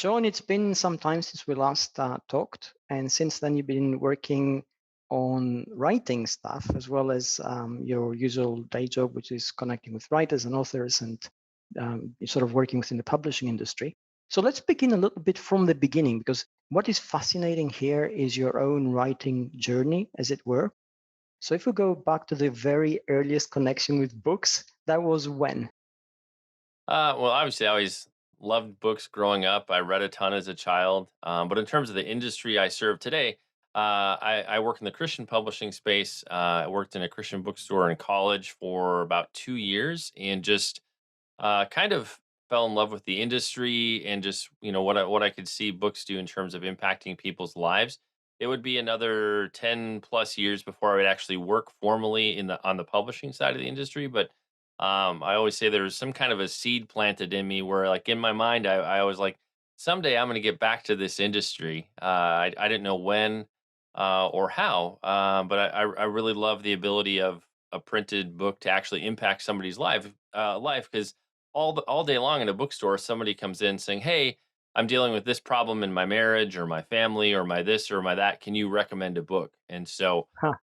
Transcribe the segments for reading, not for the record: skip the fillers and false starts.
Sean, it's been some time since we last talked, and since then you've been working on writing stuff as well as your usual day job, which is connecting with writers and authors and you're sort of working within the publishing industry. So let's begin a little bit from the beginning, because what is fascinating here is your own writing journey, as it were. So if we go back to the very earliest connection with books, that was when? Well, obviously, I always loved books growing up. I read a ton as a child. But in terms of the industry I serve today, I work in the Christian publishing space. I worked in a Christian bookstore in college for about 2 years, and just kind of fell in love with the industry and just what I could see books do in terms of impacting people's lives. It would be another 10 plus years before I would actually work formally in the on the publishing side of the industry. But I always say there's some kind of a seed planted in me where, like, in my mind, I always like, someday I'm going to get back to this industry. I didn't know when or how, but I really love the ability of a printed book to actually impact somebody's life, because all day long in a bookstore, somebody comes in saying, "Hey, I'm dealing with this problem in my marriage or my family or my this or my that. Can you recommend a book?" And so Huh.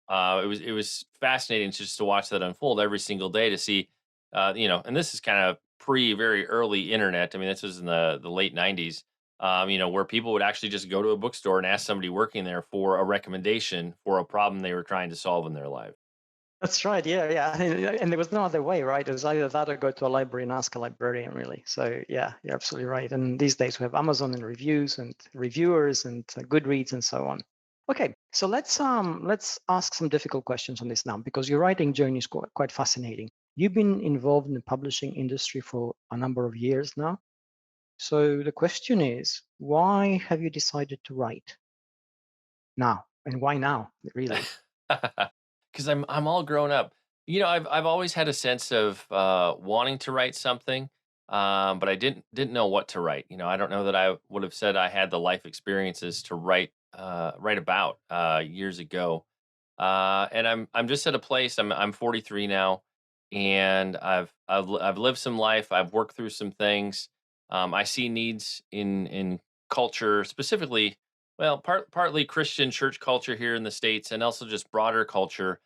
it was fascinating just to watch that unfold every single day to see, and this is kind of pre very early internet. I mean, this was in the late '90s. Where people would actually just go to a bookstore and ask somebody working there for a recommendation for a problem they were trying to solve in their life. That's right. Yeah, yeah. And there was no other way, right? It was either that or go to a library and ask a librarian, really. So yeah, you're absolutely right. And these days we have Amazon and reviews and reviewers and Goodreads and so on. Okay, so let's ask some difficult questions on this now, because your writing journey is quite fascinating. You've been involved in the publishing industry for a number of years now. So the question is, why have you decided to write now? And why now, really? Because I'm all grown up. I've always had a sense of wanting to write something, but I didn't know what to write. I don't know that I would have said I had the life experiences to write about years ago. And I'm just at a place. I'm 43 now, and I've lived some life. I've worked through some things. I see needs in culture, specifically, well, partly Christian church culture here in the States, and also just broader culture.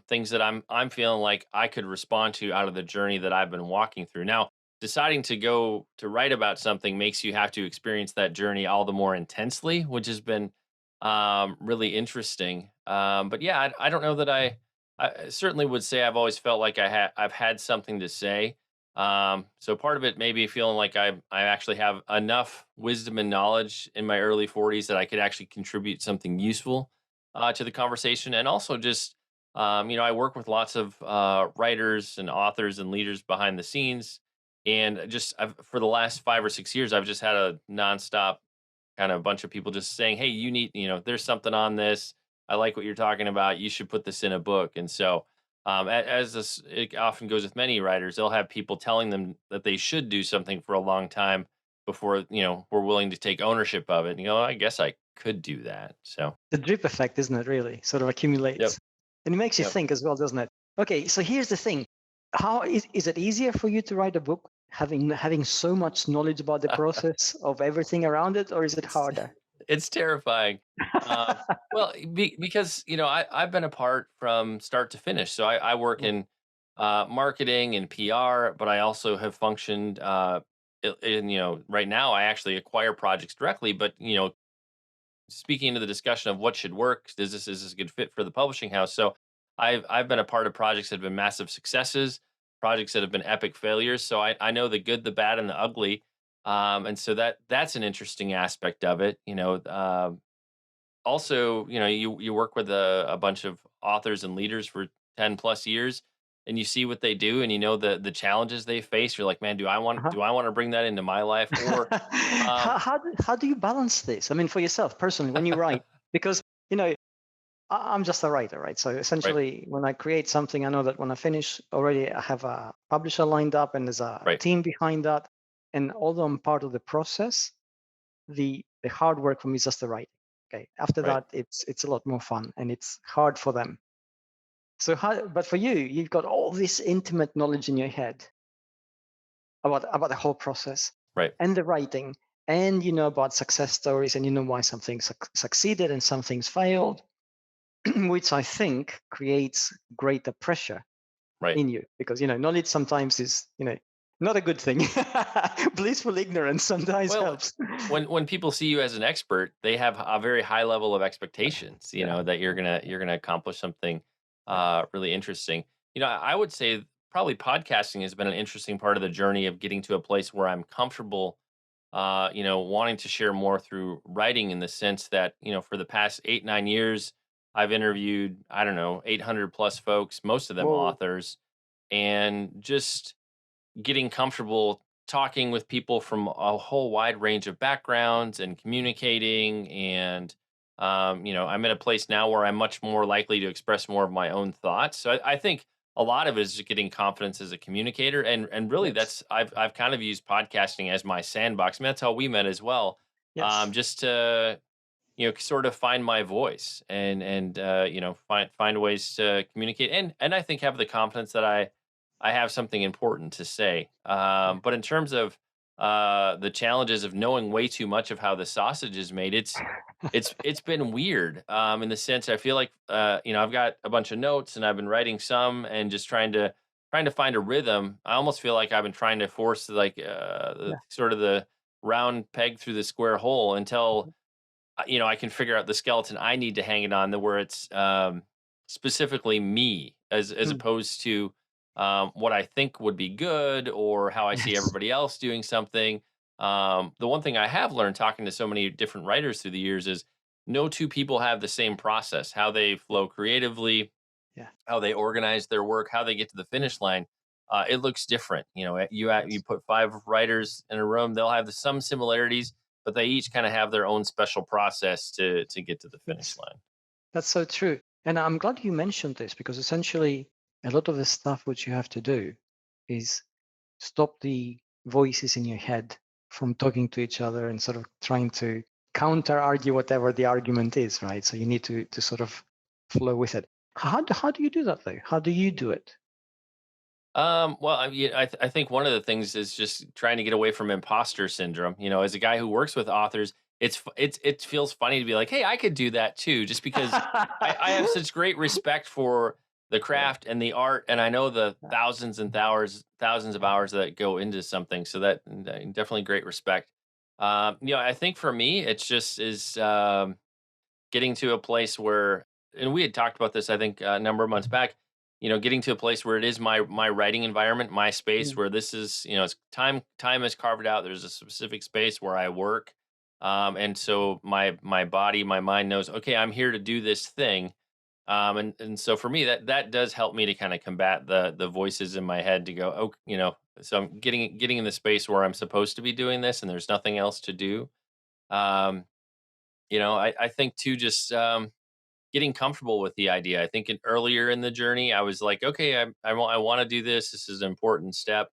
Things that I'm feeling like I could respond to out of the journey that I've been walking through. Now, deciding to go to write about something makes you have to experience that journey all the more intensely, which has been really interesting. But yeah, I don't know that I certainly would say I've always felt like I've had something to say. So part of it may be feeling like I actually have enough wisdom and knowledge in my early 40s that I could actually contribute something useful to the conversation. And also just, I work with lots of writers and authors and leaders behind the scenes. And for the last 5 or 6 years, I've just had a nonstop kind of a bunch of people just saying, "Hey, there's something on this. I like what you're talking about. You should put this in a book." And so, as this it often goes with many writers, they'll have people telling them that they should do something for a long time before we're willing to take ownership of it. And I guess I could do that. So, The drip effect, isn't it, really? Sort of yep, accumulates. And it makes you yep. think as well, doesn't it? Okay, so here's the thing. How is it easier for you to write a book having so much knowledge about the process of everything around it, or is it It's harder? it's terrifying. Uh, well, because I've been a part from start to finish. So I work in marketing and PR, but I also have functioned in right now I actually acquire projects directly. But speaking to the discussion of what should work, is this a good fit for the publishing house? So I've been a part of projects that have been massive successes, projects that have been epic failures. So I know the good, the bad, and the ugly. And so that's an interesting aspect of it. Also, you work with a bunch of authors and leaders for 10 plus years, and you see what they do, and the challenges they face. You're like, man, do I want Uh-huh. do I want to bring that into my life? Or um, How do you balance this? I mean, for yourself personally, when you write, because you know I'm just a writer, right? So right, essentially, when I create something, I know that when I finish already, I have a publisher lined up and there's a right, team behind that. And although I'm part of the process, the hard work for me is just the writing. Okay. After right. that, it's a lot more fun and it's hard for them. So how, but for you, you've got all this intimate knowledge in your head about the whole process Right. and the writing. and you know about success stories, and you know why something succeeded and some things failed, which I think creates greater pressure Right. in you, because you know knowledge sometimes is, you know, not a good thing. Blissful ignorance sometimes Well, helps. when people see you as an expert, they have a very high level of expectations, Yeah, that you're gonna accomplish something yeah, really interesting. I would say probably podcasting has been an interesting part of the journey of getting to a place where I'm comfortable, wanting to share more through writing in the sense that, for the past 8, 9 years, I've interviewed, I don't know, 800 plus folks, most of them whoa, authors, and just getting comfortable talking with people from a whole wide range of backgrounds and communicating. And I'm in a place now where I'm much more likely to express more of my own thoughts. So I think a lot of it is just getting confidence as a communicator. And really, yes, that's I've kind of used podcasting as my sandbox. I mean, that's how we met as well. yes. Just to sort of find my voice, and find ways to communicate, and I think have the confidence that I have something important to say. Yeah. But in terms of the challenges of knowing way too much of how the sausage is made, it's been weird, in the sense I feel like, I've got a bunch of notes and I've been writing some and just trying to find a rhythm. I almost feel like I've been trying to force, like, the Yeah. sort of the round peg through the square hole until I can figure out the skeleton I need to hang it on, where it's specifically me, as Mm. opposed to what I think would be good or how I see Yes. everybody else doing something. The one thing I have learned talking to so many different writers through the years is no two people have the same process, how they Yeah. flow creatively, Yeah. how they organize their work, how they get to the finish line. It looks different. You Yes. put five writers in a room; they'll have some similarities, but they each kind of have their own special process to get to the finish Yes. line. That's so true. And I'm glad you mentioned this, because essentially a lot of the stuff which you have to do is stop the voices in your head from talking to each other and sort of trying to counter argue whatever the argument is, right? So you need to sort of flow with it. How do you do that though? How do you do it? Well, I think one of the things is just trying to get away from imposter syndrome. As a guy who works with authors, it feels funny to be like, hey, I could do that too, just because I have such great respect for the Yeah, craft and the art, and I know the yeah, thousands of hours that go into something. So that definitely great respect. I think for me, it's just is getting to a place where, and we had talked about this, I think, a number of months back, getting to a place where it is my writing environment, my space, mm, where this is, it's time is carved out. There's a specific space where I work. And so my body, my mind knows, okay, I'm here to do this thing. And so for me, that does help me to kind of combat the voices in my head to go, oh, so I'm getting in the space where I'm supposed to be doing this and there's nothing else to do. Um, I think too, just getting comfortable with the idea. I think earlier in the journey, I was like, okay, I want to do this. This is an important step.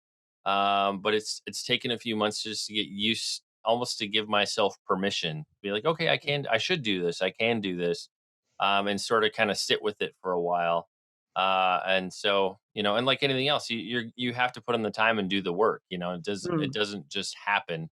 But it's taken a few months just to get used, almost to give myself permission. Be like, okay, I should do this. I can do this, and sort of kind of sit with it for a while. And so, and like anything else, you have to put in the time and do the work. It mm. doesn't just happen.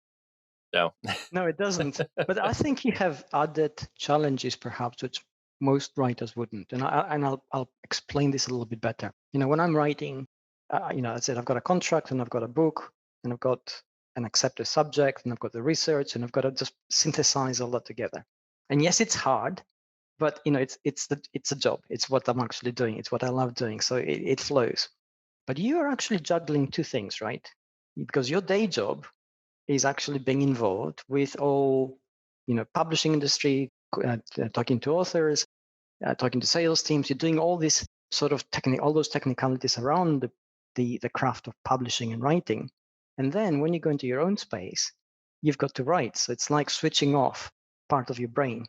So, No, it doesn't. But I think you have added challenges, perhaps, which most writers wouldn't. And I'll explain this a little bit better. You know, when I'm writing, I said I've got a contract and I've got a book and I've got an accepted subject and I've got the research and I've got to just synthesize all that together. And yes, it's hard, but you know, it's a job. It's what I'm actually doing. It's what I love doing. So it flows. But you are actually juggling two things, right? Because your day job is actually being involved with all, you know, publishing industry, talking to authors, talking to sales teams. You're doing all this sort of all those technicalities around the craft of publishing and writing. And then when you go into your own space, you've got to write. So it's like switching off part of your brain.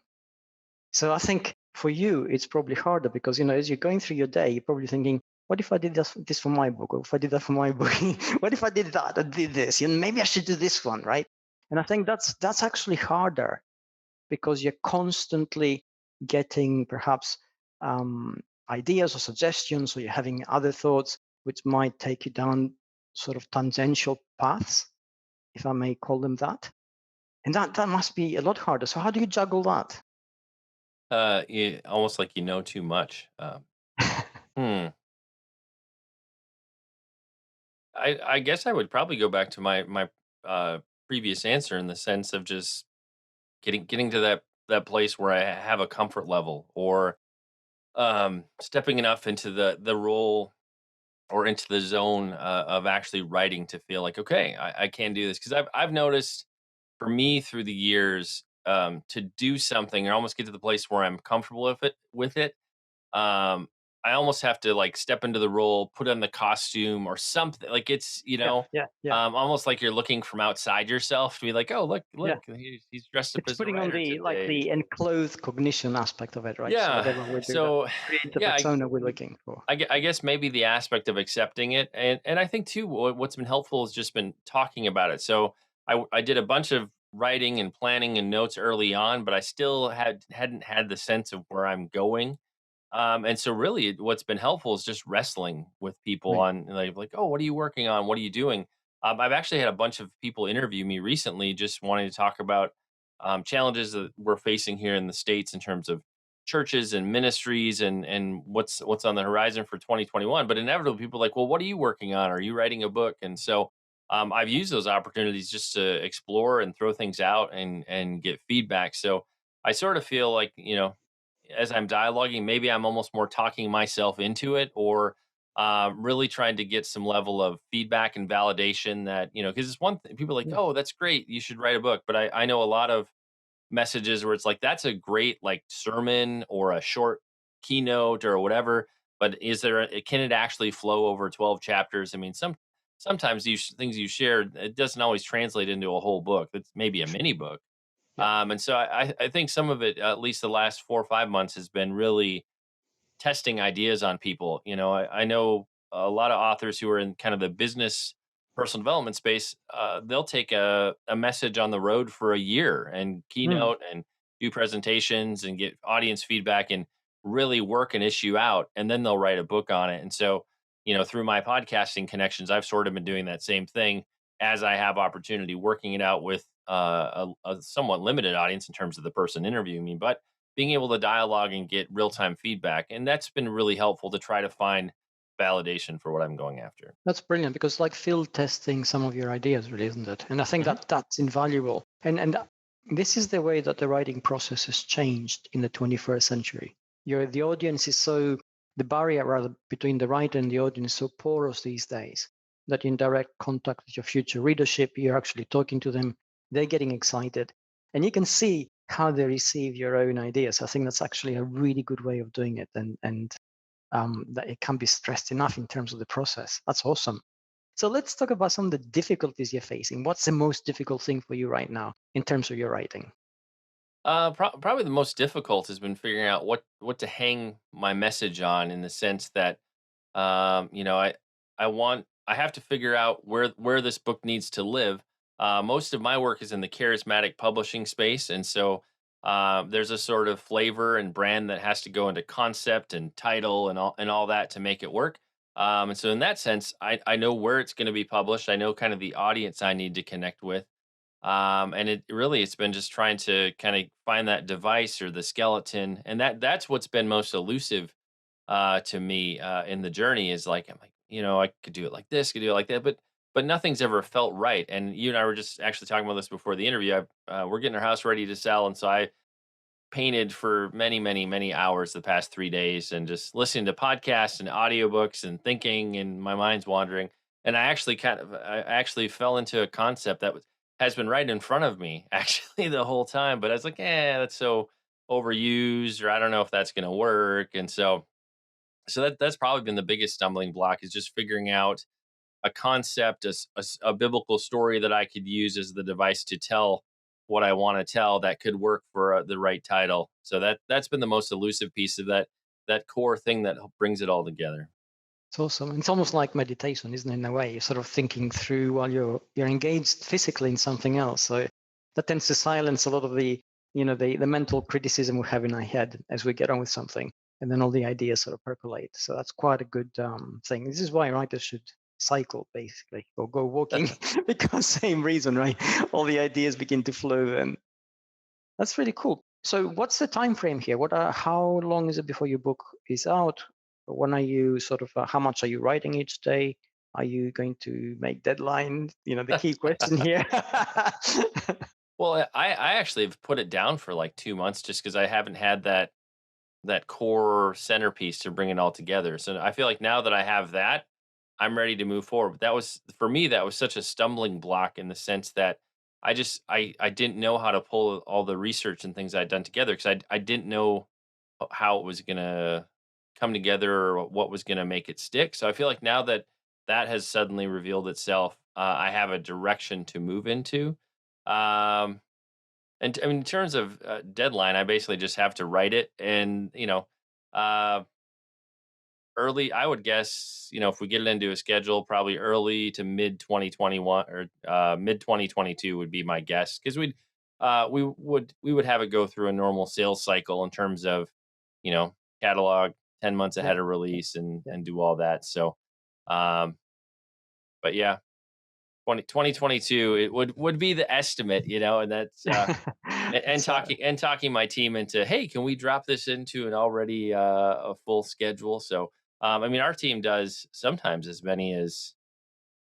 So I think for you, it's probably harder because, you know, as you're going through your day, you're probably thinking, what if I did this for my book? Or if I did that for my book? What if I did that and did this? And maybe I should do this one, right? And I think that's actually harder because you're constantly getting perhaps um, ideas or suggestions, or you're having other thoughts which might take you down sort of tangential paths, if I may call them that. And that must be a lot harder. So how do you juggle that? Yeah, almost like you know too much. Hmm. I guess I would probably go back to my uh, previous answer in the sense of just getting to that place where I have a comfort level, or stepping enough into the role or into the zone of actually writing to feel like, okay, I can do this. Because I've noticed for me through the years, to do something and almost get to the place where I'm comfortable with it, um, I almost have to like step into the role, put on the costume or something. Like it's, Yeah, yeah, yeah, almost like you're looking from outside yourself to be like, oh, look, yeah. he's dressed up It's as a putting on writer the like today. the enclosed cognition aspect of it, right? So Yeah. whatever we do, that So, create the yeah, persona we're looking for. I guess maybe the aspect of accepting it, and I think too, what's been helpful has just been talking about it. So I did a bunch of writing and planning and notes early on, but I still hadn't had the sense of where I'm going. And so really what's been helpful is just wrestling with people Right. on like, oh, what are you working on? What are you doing? I've actually had a bunch of people interview me recently, just wanting to talk about challenges that we're facing here in the States in terms of churches and ministries, and what's on the horizon for 2021. But inevitably people are like, well, what are you working on? Are you writing a book? And so I've used those opportunities just to explore and throw things out and get feedback. So I sort of feel like, as I'm dialoguing, maybe I'm almost more talking myself into it, or really trying to get some level of feedback and validation that, because it's one thing, people are like, Yeah. oh, that's great, you should write a book. But I know a lot of messages where it's like, that's a great like sermon or a short keynote or whatever. But can it actually flow over 12 chapters? I mean, sometimes these things you shared, it doesn't always translate into a whole book. It's maybe a mini book. Yeah. And so I think some of it, at least the last 4 or 5 months, has been really testing ideas on people. I know a lot of authors who are in kind of the business personal development space. They'll take a message on the road for a year and Mm. keynote and do presentations and get audience feedback and really work an issue out. And then they'll write a book on it. And so, through my podcasting connections, I've sort of been doing that same thing as I have opportunity working it out with a somewhat limited audience in terms of the person interviewing me. But being able to dialogue and get real time feedback. And that's been really helpful to try to find validation for what I'm going after. That's brilliant because like field testing some of your ideas, really, isn't it? And I think Mhm. that that's invaluable. And this is the way that the writing process has changed in the 21st century. The audience is so the barrier rather between the writer and the audience is so porous these days that in direct contact with your future readership, you're actually talking to them, they're getting excited, and you can see how they receive your own ideas. I think that's actually a really good way of doing it, and that it can be stressed enough in terms of the process. That's awesome. So let's talk about some of the difficulties you're facing. What's the most difficult thing for you right now in terms of your writing? Probably the most difficult has been figuring out what to hang my message on, in the sense that, I have to figure out where this book needs to live. Most of my work is in the charismatic publishing space, and so there's a sort of flavor and brand that has to go into concept and title and all that to make it work. And so in that sense, I know where it's going to be published. I know kind of the audience I need to connect with. And it's been just trying to kind of find that device or the skeleton, and that's what's been most elusive to me in the journey. Is like, I'm like, I could do it like this, could do it like that, but nothing's ever felt right. And you and I were just actually talking about this before the interview. We're getting our house ready to sell, and so I painted for many, many, many hours the past 3 days, and just listening to podcasts and audiobooks and thinking, and my mind's wandering. And I actually fell into a concept that has been right in front of me actually the whole time. But I was like, that's so overused, or I don't know if that's going to work. And so that's probably been the biggest stumbling block, is just figuring out a concept, a biblical story that I could use as the device to tell what I want to tell, that could work for the right title. So that's been the most elusive piece of that core thing that brings it all together. It's awesome. It's almost like meditation, isn't it? In a way, you're sort of thinking through while you're engaged physically in something else. So that tends to silence a lot of the mental criticism we have in our head as we get on with something, and then all the ideas sort of percolate. So that's quite a good thing. This is why writers should cycle basically, or go walking because same reason, right? All the ideas begin to flow, and that's really cool. So what's the time frame here? How long is it before your book is out? When are you sort of how much are you writing each day? Are you going to make deadline? The key question here. Well, I actually have put it down for like 2 months just because I haven't had that core centerpiece to bring it all together. So I feel like now that I have that, I'm ready to move forward. But that was for me, that was such a stumbling block in the sense that I didn't know how to pull all the research and things I'd done together because I didn't know how it was gonna come together or what was gonna make it stick. So I feel like now that that has suddenly revealed itself, I have a direction to move into. Um, and I mean, in terms of deadline, I basically just have to write it, and uh, early. I would guess, if we get it into a schedule, probably early to mid 2021 or mid 2022 would be my guess, because we would have it go through a normal sales cycle in terms of, you know, catalog 10 months Yeah, ahead of release and yeah. and do all that. So, um, but yeah, 2022 it would be the estimate, and that's and So, talking my team into, hey, can we drop this into an already a full schedule? So I mean, our team does sometimes as many as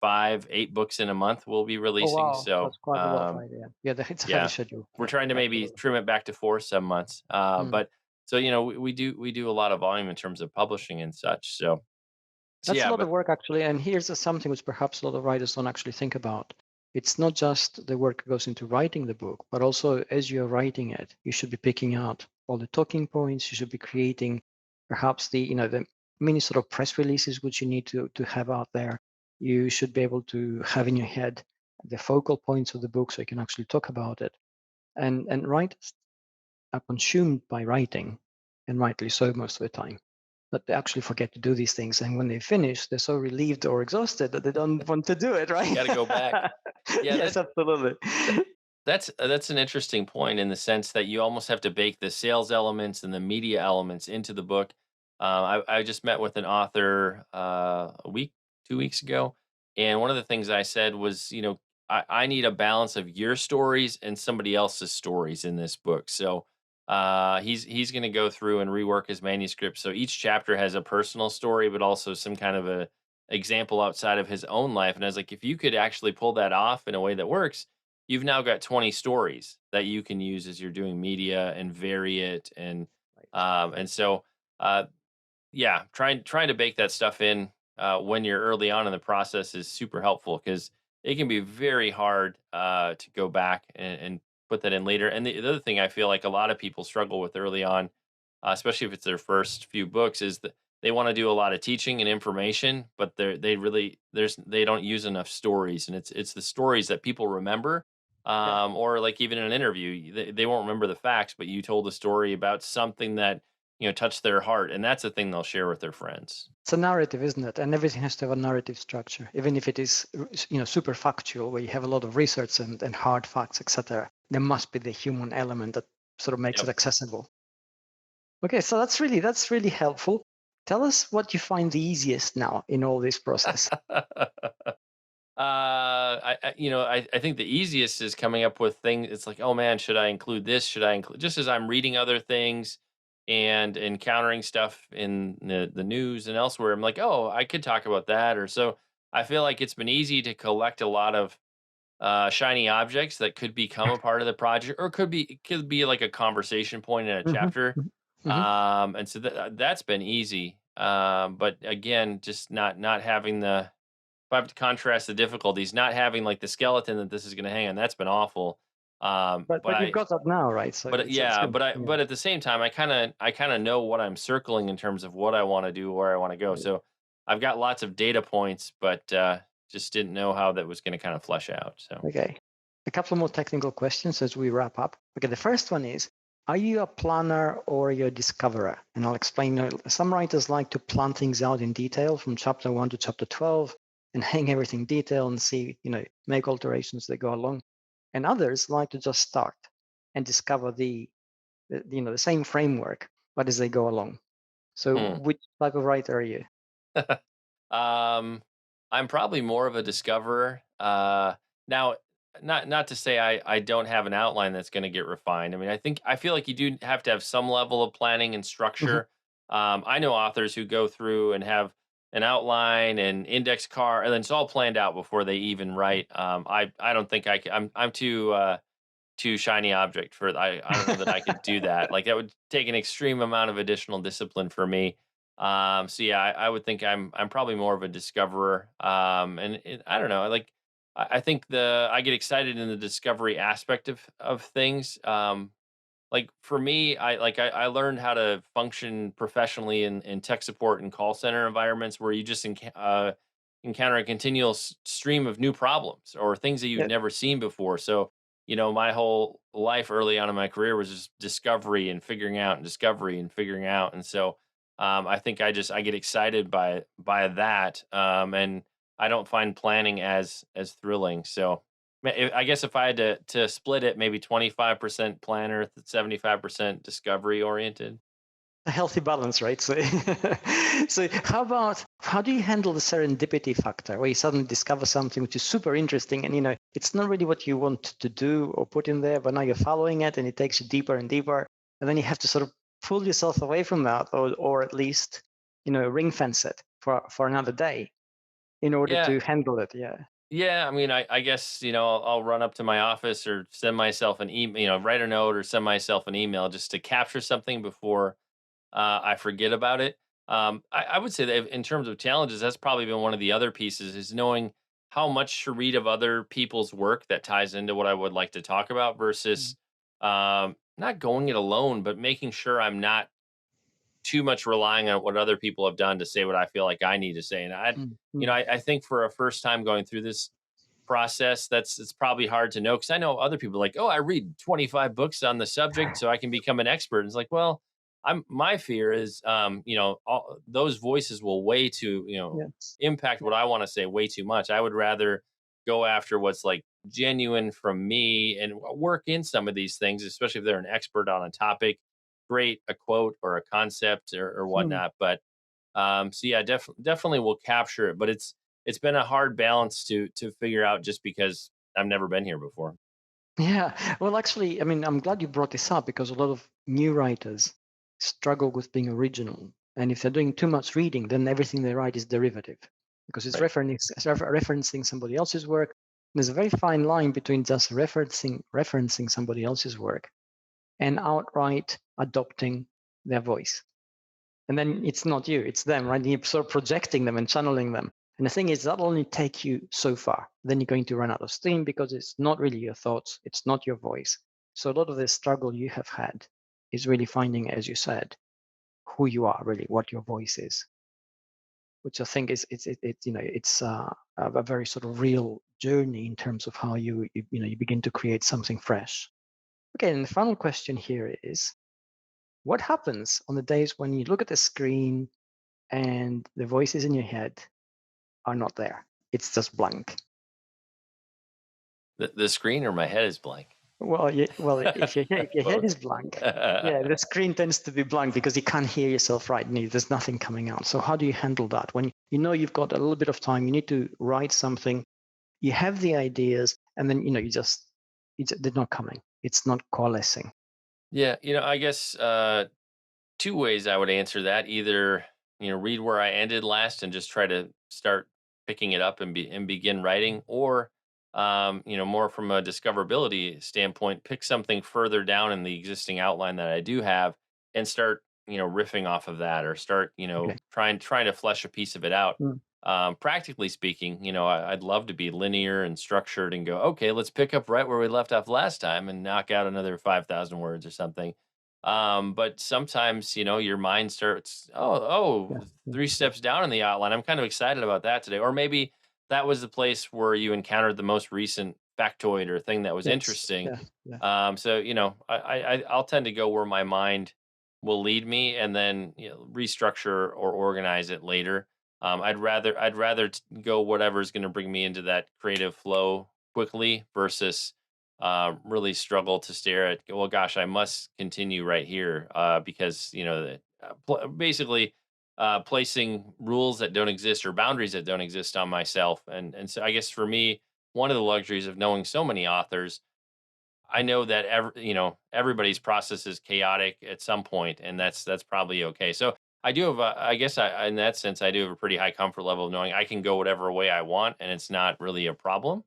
5, 8 books in a month we'll be oh releasing. wow, So that's quite a lot, right? Yeah, yeah. It's a heavy yeah, schedule. we're Yeah, trying to maybe absolutely. trim it back to 4 some months. Mm. But so we do a lot of volume in terms of publishing and such. So That's a yeah, lot of but work, actually. And here's something which perhaps a lot of writers don't actually think about. It's not just the work that goes into writing the book, but also as you're writing it, you should be picking out all the talking points. You should be creating perhaps the many sort of press releases which you need to have out there. You should be able to have in your head the focal points of the book so you can actually talk about it. And writers are consumed by writing, and rightly so most of the time. But they actually forget to do these things. And when they finish, they're so relieved or exhausted that they don't want to do it, right? got to go back. Yeah, Yes, absolutely. that's an interesting point in the sense that you almost have to bake the sales elements and the media elements into the book. I just met with an author a week, 2 weeks ago, and one of the things I said was, I need a balance of your stories and somebody else's stories in this book. So he's going to go through and rework his manuscript. So each chapter has a personal story, but also some kind of a example outside of his own life. And I was like, if you could actually pull that off in a way that works, you've now got 20 stories that you can use as you're doing media and vary it. And Right, right. and so uh, yeah, trying to bake that stuff in when you're early on in the process is super helpful because it can be very hard to go back and put that in later. And the other thing I feel like a lot of people struggle with early on, especially if it's their first few books, is that they want to do a lot of teaching and information, but they don't use enough stories, and it's the stories that people remember. Yeah. Or like even in an interview, they won't remember the facts, but you told a story about something that touch their heart, and that's the thing they'll share with their friends. It's a narrative, isn't it? And everything has to have a narrative structure, even if it is, super factual, where you have a lot of research and hard facts, etc. There must be the human element that sort of makes it Yep. accessible. Okay, so that's really helpful. Tell us what you find the easiest now in all this process. I think the easiest is coming up with things. It's like, oh man, should I include this? Should I include, just as I'm reading other things and encountering stuff in the news and elsewhere, I'm like, oh, I could talk about that. Or so I feel like it's been easy to collect a lot of shiny objects that could become a part of the project, or it could be like a conversation point in a Hmm. chapter. Hmm. And so that's been easy. But again, just not having the if I have to contrast the difficulties, not having like the skeleton that this is going to hang on, that's been awful. But you've got that now, right? So it's Yeah, good. but Yeah. but at the same time, I kind of know what I'm circling in terms of what I want to do, where I want to go. Right. So I've got lots of data points, but just didn't know how that was going to kind of flesh out. So Okay. A couple more technical questions as we wrap up. Okay, the first one is, are you a planner or are you a discoverer? And I'll explain. Some writers like to plan things out in detail from chapter 1 to chapter 12 and hang everything detail and see, make alterations that go along. And others like to just start and discover the same framework, but as they go along. So hmm. which type of writer are you? um, I'm probably more of a discoverer. Now, not to say I don't have an outline that's going to get refined. I mean, I feel like you do have to have some level of planning and Mhm. structure. I know authors who go through and have an outline and index card, and then it's all planned out before they even write. I don't think I can. I'm too shiny object for I don't know that I could do that. Like that would take an extreme amount of additional discipline for me. So yeah, I would think I'm probably more of a discoverer. I don't know. Like I think the I get excited in the discovery aspect of things. Like for me, I learned how to function professionally in tech support and call center environments where you just encounter a continual stream of new problems or things that you've Yeah. never seen before. So, my whole life early on in my career was just discovery and figuring out and discovery and figuring out. And so, I think I get excited by that, and I don't find planning as thrilling. So, I guess if I had to split it, maybe 25% planner, 75% discovery oriented. A healthy balance, right? So, so how do you handle the serendipity factor, where you suddenly discover something which is super interesting, and it's not really what you want to do or put in there, but now you're following it, and it takes you deeper and deeper, and then you have to sort of pull yourself away from that, or at least ring fence it for another day in order Yeah. to handle it. Yeah. Yeah, I mean, I guess, I'll run up to my office or send myself an email, write a note or send myself an email just to capture something before I forget about it. I would say that in terms of challenges, that's probably been one of the other pieces is knowing how much to read of other people's work that ties into what I would like to talk about versus not going it alone, but making sure I'm not too much relying on what other people have done to say what I feel like I need to say. And Mm-hmm. I think for a first time going through this process, it's probably hard to know because I know other people like, oh, I read 25 books on the subject so I can become an expert. And it's like, well, my fear is, those voices will way too, Yes. impact what I want to say way too much. I would rather go after what's like genuine from me and work in some of these things, especially if they're an expert on a topic. Great, a quote or a concept or Hmm. whatnot. But so yeah, definitely will capture it. But it's been a hard balance to figure out just because I've never been here before. Yeah. Well, actually, I mean, I'm glad you brought this up because a lot of new writers struggle with being original. And if they're doing too much reading, then everything they write is derivative because it's Right. referencing somebody else's work. There's a very fine line between just referencing somebody else's work and outright adopting their voice. And then it's not you, it's them, right? You're sort of projecting them and channeling them. And the thing is, that'll only take you so far. Then you're going to run out of steam because it's not really your thoughts, it's not your voice. So a lot of the struggle you have had is really finding, as you said, who you are really, what your voice is, which I think is it's a very sort of real journey in terms of how you begin to create something fresh. Okay, and the final question here is, what happens on the days when you look at the screen and the voices in your head are not there? It's just blank. The screen or my head is blank. Well, if your head Both. is blank, yeah, the screen tends to be blank because you can't hear yourself right. And there's nothing coming out. So how do you handle that when you know you've got a little bit of time? You need to write something. You have the ideas, and then they're not coming. It's not coalescing. Yeah, I guess two ways I would answer that. Either, read where I ended last and just try to start picking it up and begin writing, or more from a discoverability standpoint, pick something further down in the existing outline that I do have and start, riffing off of that or start, Okay. trying to flesh a piece of it out. Mm. Practically speaking, I'd love to be linear and structured and go, okay, let's pick up right where we left off last time and knock out another 5,000 words or something. But sometimes, your mind starts, Yeah. Yeah. three steps down in the outline. I'm kind of excited about that today. Or maybe that was the place where you encountered the most recent factoid or thing that was Yes. interesting. Yeah. Yeah. So, I'll tend to go where my mind will lead me and then, restructure or organize it later. I'd rather go whatever's going to bring me into that creative flow quickly versus really struggle to stare at. Well, gosh, I must continue right here because basically placing rules that don't exist or boundaries that don't exist on myself. And so I guess for me, one of the luxuries of knowing so many authors, I know that everybody's process is chaotic at some point, and that's probably okay. So I do have, I guess, in that sense, I do have a pretty high comfort level of knowing I can go whatever way I want, and it's not really a problem,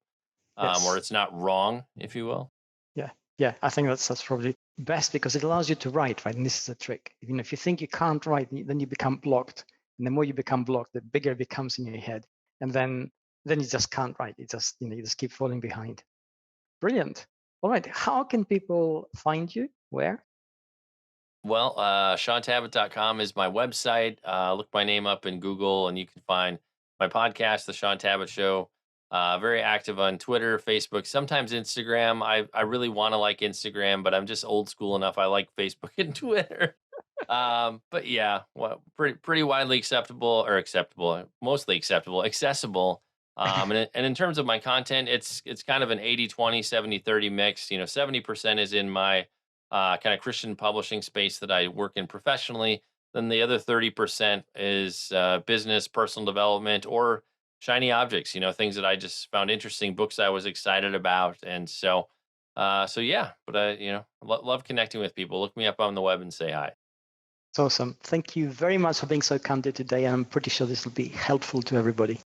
or Yes. it's not wrong, if you will. Yeah. Yeah. I think that's probably best because it allows you to write, right? And this is a trick. If you think you can't write, then you become blocked. And the more you become blocked, the bigger it becomes in your head. And then you just can't write. You just, you just keep falling behind. Brilliant. All right. How can people find you? Where? Well, ShaunTabatt.com is my website. Look my name up in Google, and you can find my podcast, The Shaun Tabatt Show. Very active on Twitter, Facebook, sometimes Instagram. I really want to like Instagram, but I'm just old school enough. I like Facebook and Twitter. But yeah, well, pretty widely acceptable, mostly acceptable, accessible. And in terms of my content, it's kind of an 80-20, 70-30 mix. 70% is in my kind of Christian publishing space that I work in professionally. Then the other 30% is business, personal development, or shiny objects. Things that I just found interesting, books I was excited about, and so yeah. But love connecting with people. Look me up on the web and say hi. It's awesome. Thank you very much for being so candid today. I'm pretty sure this will be helpful to everybody.